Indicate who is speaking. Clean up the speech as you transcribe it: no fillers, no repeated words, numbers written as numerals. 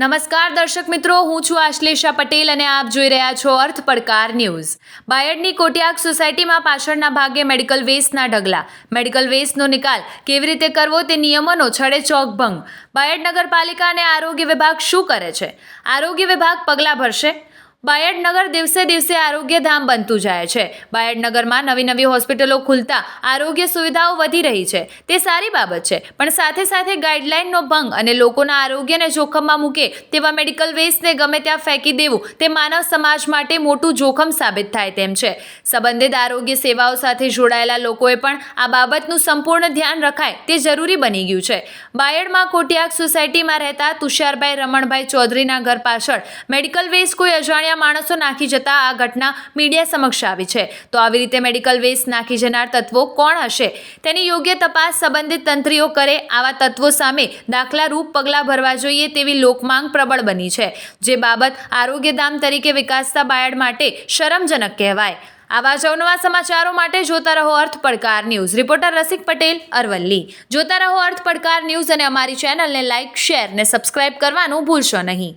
Speaker 1: નમસ્કાર દર્શક મિત્રો, હું છું આશ્લેષા પટેલ અને આપ જોઈ રહ્યા છો અર્થ પડકાર ન્યૂઝ। બાયડની કોટિયાક સોસાયટીમાં પાછળના ભાગે મેડિકલ વેસ્ટના ઢગલા। મેડિકલ વેસ્ટનો નિકાલ કેવી રીતે કરવો તે નિયમોનો છડેચોક ભંગ। બાયડ નગરપાલિકા અને આરોગ્ય વિભાગ શું કરે છે? આરોગ્ય વિભાગ પગલાં ભરશે? બાયડ નગર દિવસે દિવસે આરોગ્ય ધામ બનતું જાય છે। બાયડ નગરમાં નવી નવી હોસ્પિટલો ખુલતા આરોગ્ય સુવિધાઓ વધી રહી છે, તે સારી બાબત છે, પણ સાથે સાથે ગાઈડલાઈનનો ભંગ અને લોકોના આરોગ્યને જોખમમાં મૂકે તેવા મેડિકલ વેસ્ટને ગમે ત્યાં ફેંકી દેવું તે માનવ સમાજ માટે મોટું જોખમ સાબિત થાય તેમ છે। સંબંધિત આરોગ્ય સેવાઓ સાથે જોડાયેલા લોકોએ પણ આ બાબતનું સંપૂર્ણ ધ્યાન રખાય તે જરૂરી બની ગયું છે। બાયડમાં કોટિયાક સોસાયટીમાં રહેતા તુષારભાઈ રમણભાઈ ચૌધરીના ઘર પાછળ મેડિકલ વેસ્ટ કોઈ અજાણ્યા માણસો નાખી જતા આ ઘટના મીડિયા સમક્ષ આવી છે। તો આવી રીતે મેડિકલ વેસ્ટ નાખી જનાર તત્વો કોણ હશે તેની યોગ્ય તપાસ સંબંધિત તંત્રીઓ કરે। આવા તત્વો સામે દાખલારૂપ પગલાં ભરવા જોઈએ તેવી લોકમાંગ પ્રબળ બની છે, જે બાબત આરોગ્યધામ તરીકે વિકાસતા બાયડ માટે શરમજનક કહેવાય। આવા જ અવનવા સમાચારો માટે જોતા રહો અર્થ પડકાર ન્યૂઝ। રિપોર્ટર રસિક પટેલ, અરવલ્લી। જોતા રહો અર્થ પડકાર ન્યૂઝ અને અમારી ચેનલને લાઇક, શેર ને સબસ્ક્રાઇબ કરવાનું ભૂલશો નહીં।